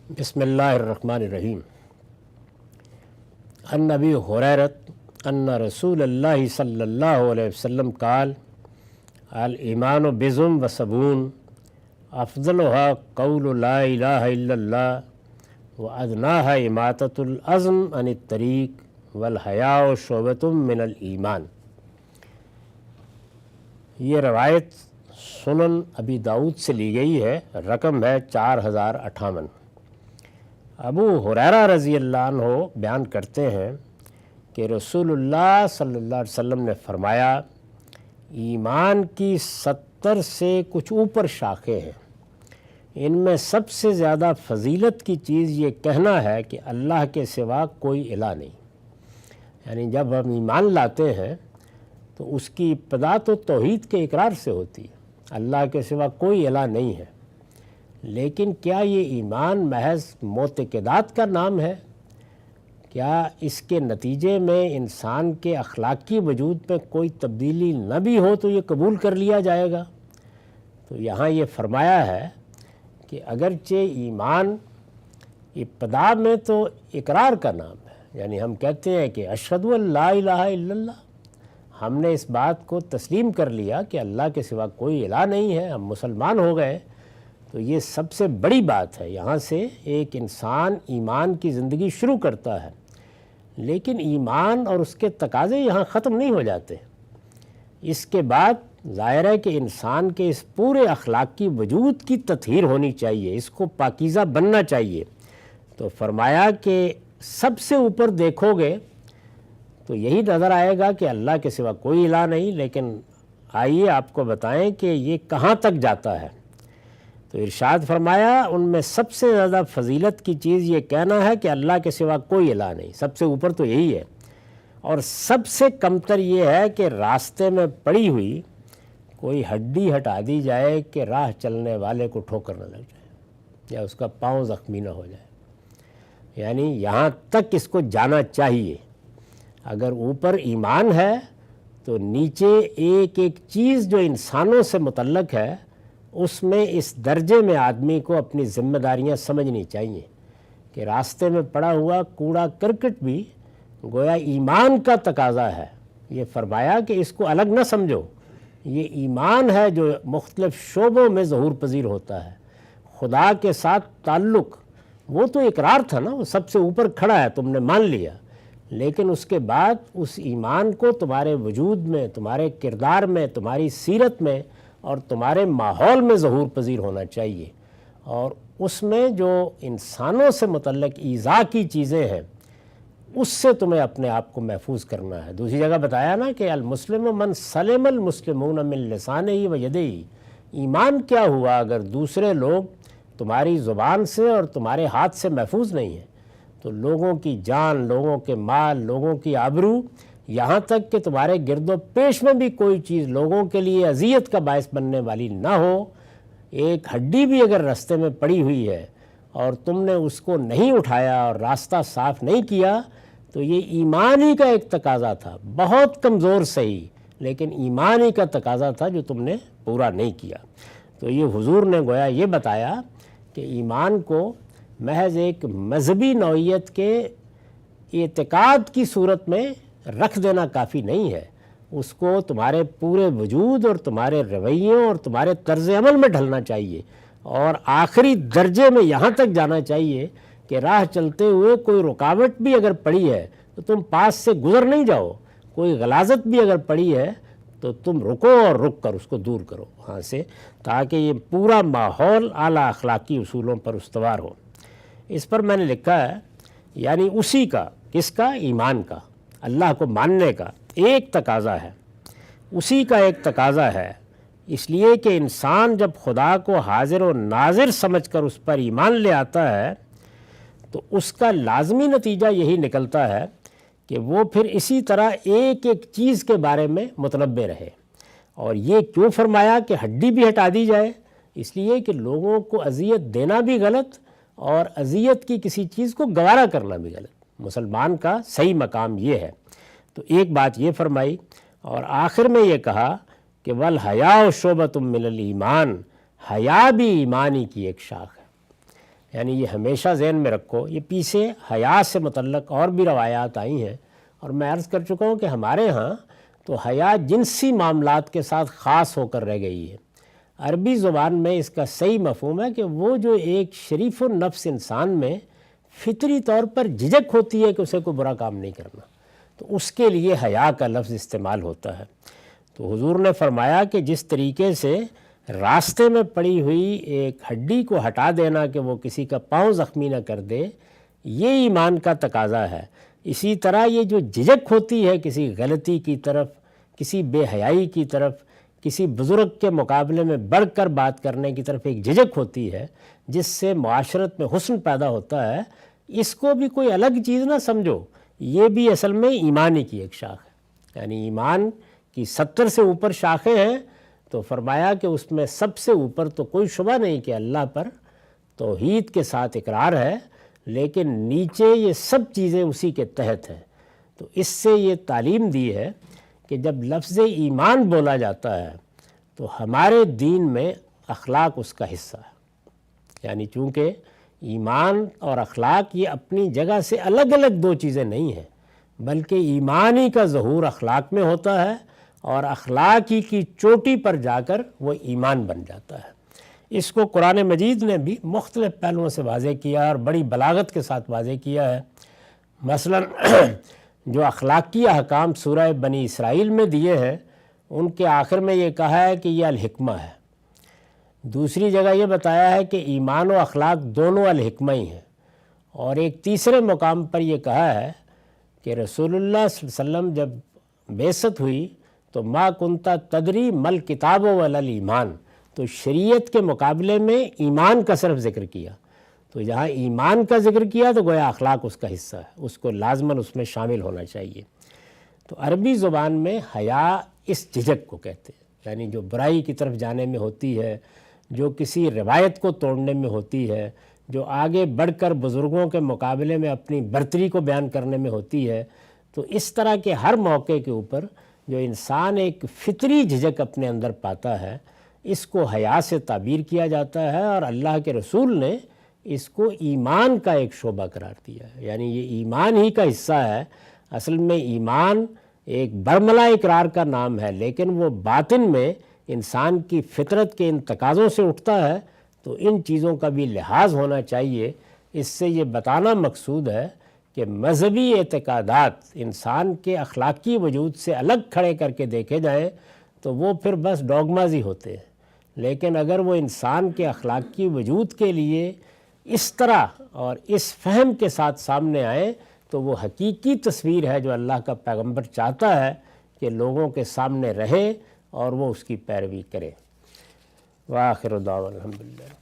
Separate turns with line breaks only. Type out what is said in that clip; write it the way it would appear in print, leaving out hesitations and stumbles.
बिस्मिल्लाहिर्रहमानिर्रहीम। अन अबी हुरैरत अन्न रसूलल्लाहि सल्लल्लाहु अलैहि वसल्लम क़ाल अल ईमानु बिज़ुम व सबून अफ़ज़लुहा क़ौलु ला इलाहा इल्लल्लाह व अदनाहा इमाततुल अज़्म अनित तरीक़ वल हयाउ शुअबतुम मिनल ईमान। ये रवायत सुनन अबी दाऊद से ली गई है। रकम है 4058। अबू हुरैरा रज़ी अल्लाह अन्हु बयान करते हैं कि रसूलुल्लाह सल्लल्लाहु अलैहि वसल्लम ने फरमाया, ईमान की 70 से कुछ ऊपर शाखें हैं। इनमें सबसे ज़्यादा फजीलत की चीज़ ये कहना है कि अल्लाह के सिवा कोई इलाह नहीं। यानी जब हम ईमान लाते हैं तो उसकी इब्तिदा तो तौहीद के इकरार से होती है, अल्लाह के सिवा कोई इलाह नहीं है। लेकिन क्या ये ईमान महज मोतक़िदात का नाम है? क्या इसके नतीजे में इंसान के अखलाकी वजूद में कोई तब्दीली न भी हो तो ये कबूल कर लिया जाएगा? तो यहाँ ये फरमाया है कि अगरचे ईमान इब्तिदा में तो इकरार का नाम है, यानी हम कहते हैं कि अशहदु अल्ला इलाहा इल्लल्लाह, हमने इस बात को तस्लीम कर लिया कि अल्लाह के सिवा कोई इलाह नहीं है, हम मुसलमान हो गए। तो ये सबसे बड़ी बात है। यहाँ से एक इंसान ईमान की ज़िंदगी शुरू करता है, लेकिन ईमान और उसके तकाज़े यहाँ ख़त्म नहीं हो जाते। इसके बाद ज़ाहिर है कि इंसान के इस पूरे अखलाकी वजूद की तत्हीर होनी चाहिए, इसको पाकीज़ा बनना चाहिए। तो फरमाया कि सबसे ऊपर देखोगे तो यही नज़र आएगा कि अल्लाह के सिवा कोई इलाह नहीं। लेकिन आइए आपको बताएं कि ये कहाँ तक जाता है। तो इरशाद फरमाया, उनमें सबसे ज़्यादा फजीलत की चीज़ ये कहना है कि अल्लाह के सिवा कोई इलाह नहीं। सबसे ऊपर तो यही है। और सबसे कमतर ये है कि रास्ते में पड़ी हुई कोई हड्डी हटा दी जाए कि राह चलने वाले को ठोकर न लग जाए या उसका पाँव ज़ख्मी न हो जाए। यानी यहाँ तक इसको जाना चाहिए। अगर ऊपर ईमान है तो नीचे एक एक चीज़ जो इंसानों से मुतल्लक है उसमें इस दर्जे में आदमी को अपनी ज़िम्मेदारियां समझनी चाहिए कि रास्ते में पड़ा हुआ कूड़ा करकट भी गोया ईमान का तकाज़ा है। ये फरमाया कि इसको अलग न समझो, ये ईमान है जो मुख्तलिफ़ शोबों में ज़हूर पजीर होता है। खुदा के साथ ताल्लुक़ वो तो इकरार था ना, वो सबसे ऊपर खड़ा है, तुमने मान लिया। लेकिन उसके बाद उस ईमान को तुम्हारे वजूद में, तुम्हारे किरदार में, तुम्हारी सीरत में और तुम्हारे माहौल में ज़हूर पजीर होना चाहिए। और उसमें जो इंसानों से मुतल्लक ईज़ा की चीज़ें हैं उससे तुम्हें अपने आप को महफूज करना है। दूसरी जगह बताया ना कि अल मुस्लिम मन सलिमल मुस्लिमून मिन लिसानिही व यदिही। ईमान क्या हुआ अगर दूसरे लोग तुम्हारी ज़ुबान से और तुम्हारे हाथ से महफूज नहीं हैं? तो लोगों की जान, लोगों के माल, लोगों की आबरू, यहाँ तक कि तुम्हारे गिरदो पेश में भी कोई चीज़ लोगों के लिए अजियत का बायस बनने वाली ना हो। एक हड्डी भी अगर रास्ते में पड़ी हुई है और तुमने उसको नहीं उठाया और रास्ता साफ नहीं किया तो ये ईमान ही का एक तकाज़ा था, बहुत कमज़ोर सही, लेकिन ईमान ही का तकाज़ा था जो तुमने पूरा नहीं किया। तो ये हुजूर ने गोया ये बताया कि ईमान को महज एक मजहबी नौइयत के एतकाद की सूरत में रख देना काफ़ी नहीं है, उसको तुम्हारे पूरे वजूद और तुम्हारे रवैयों और तुम्हारे तर्ज़ अमल में ढलना चाहिए। और आखिरी दर्जे में यहाँ तक जाना चाहिए कि राह चलते हुए कोई रुकावट भी अगर पड़ी है तो तुम पास से गुज़र नहीं जाओ। कोई गलाजत भी अगर पड़ी है तो तुम रुको और रुक कर उसको दूर करो वहाँ से, ताकि ये पूरा माहौल आला अखलाकी उसूलों पर उस्तवार हो। इस पर मैंने लिखा है, यानी उसी का, किसका? ईमान का, अल्लाह को मानने का एक तकाज़ा है, उसी का एक तकाज़ा है। इसलिए कि इंसान जब खुदा को हाजिर और नाजिर समझकर उस पर ईमान ले आता है तो उसका लाजमी नतीजा यही निकलता है कि वो फिर इसी तरह एक एक चीज़ के बारे में मुतनब्बे रहे। और ये क्यों फरमाया कि हड्डी भी हटा दी जाए? इसलिए कि लोगों को अजियत देना भी गलत और अजियत की किसी चीज़ को गवारा करना भी गलत। मुसलमान का सही मकाम ये है। तो एक बात ये फरमाई और आखिर में ये कहा कि वल हया शुअबतुम मिनल ईमान, हया भी ईमानी की एक शाख है। یعنی یہ ہمیشہ ذہن میں رکھو، یہ پیچھے حیا سے متعلق اور بھی روایات آئی ہیں، اور میں عرض کر چکا ہوں کہ ہمارے ہاں تو حیا جنسی معاملات کے ساتھ خاص ہو کر رہ گئی ہے۔ عربی زبان میں اس کا صحیح مفہوم ہے کہ وہ جو ایک شریف النفس انسان میں فطری طور پر جھجک ہوتی ہے کہ اسے کوئی برا کام نہیں کرنا، تو اس کے لیے حیا کا لفظ استعمال ہوتا ہے۔ تو حضور نے فرمایا کہ جس طریقے سے راستے میں پڑی ہوئی ایک ہڈی کو ہٹا دینا کہ وہ کسی کا پاؤں زخمی نہ کر دے، یہ ایمان کا تقاضا ہے، اسی طرح یہ جو جھجک ہوتی ہے کسی غلطی کی طرف، کسی بے حیائی کی طرف، کسی بزرگ کے مقابلے میں بڑھ کر بات کرنے کی طرف ایک جھجک ہوتی ہے جس سے معاشرت میں حسن پیدا ہوتا ہے، اس کو بھی کوئی الگ چیز نہ سمجھو، یہ بھی اصل میں ایمانی کی ایک شاخ ہے۔ یعنی ایمان کی 70 سے اوپر شاخیں ہیں، تو فرمایا کہ اس میں سب سے اوپر تو کوئی شبہ نہیں کہ اللہ پر توحید کے ساتھ اقرار ہے، لیکن نیچے یہ سب چیزیں اسی کے تحت ہیں۔ تو اس سے یہ تعلیم دی ہے کہ جب لفظ ایمان بولا جاتا ہے تو ہمارے دین میں اخلاق اس کا حصہ ہے۔ یعنی چونکہ ایمان اور اخلاق یہ اپنی جگہ سے الگ الگ دو چیزیں نہیں ہیں، بلکہ ایمان ہی کا ظہور اخلاق میں ہوتا ہے، اور اخلاق ہی کی چوٹی پر جا کر وہ ایمان بن جاتا ہے۔ اس کو قرآن مجید نے بھی مختلف پہلوؤں سے واضح کیا اور بڑی بلاغت کے ساتھ واضح کیا ہے۔ مثلا جو اخلاقی احکام سورہ بنی اسرائیل میں دیے ہیں، ان کے آخر میں یہ کہا ہے کہ یہ الحکمہ ہے۔ دوسری جگہ یہ بتایا ہے کہ ایمان و اخلاق دونوں الحکمہ ہی ہیں، اور ایک تیسرے مقام پر یہ کہا ہے کہ رسول اللہ صلی اللہ علیہ وسلم جب بعثت ہوئی تو ما کنتا تدری مل کتاب ولا الایمان، تو شریعت کے مقابلے میں ایمان کا صرف ذکر کیا، تو جہاں ایمان کا ذکر کیا تو گویا اخلاق اس کا حصہ ہے، اس کو لازماً اس میں شامل ہونا چاہیے۔ تو عربی زبان میں حیا اس جھجک کو کہتے ہیں، یعنی جو برائی کی طرف جانے میں ہوتی ہے، جو کسی روایت کو توڑنے میں ہوتی ہے، جو آگے بڑھ کر بزرگوں کے مقابلے میں اپنی برتری کو بیان کرنے میں ہوتی ہے۔ تو اس طرح کے ہر موقع کے اوپر جو انسان ایک فطری جھجک اپنے اندر پاتا ہے، اس کو حیا سے تعبیر کیا جاتا ہے، اور اللہ کے رسول نے اس کو ایمان کا ایک شعبہ قرار دیا ہے۔ یعنی یہ ایمان ہی کا حصہ ہے۔ اصل میں ایمان ایک برملا اقرار کا نام ہے، لیکن وہ باطن میں انسان کی فطرت کے ان تقاضوں سے اٹھتا ہے، تو ان چیزوں کا بھی لحاظ ہونا چاہیے۔ اس سے یہ بتانا مقصود ہے کہ مذہبی اعتقادات انسان کے اخلاقی وجود سے الگ کھڑے کر کے دیکھے جائیں تو وہ پھر بس ڈوگماز ہی ہوتے ہیں، لیکن اگر وہ انسان کے اخلاقی وجود کے لیے اس طرح اور اس فہم کے ساتھ سامنے آئیں تو وہ حقیقی تصویر ہے جو اللہ کا پیغمبر چاہتا ہے کہ لوگوں کے سامنے رہے اور وہ اس کی پیروی کرے۔ وآخر دعوانا الحمدللہ۔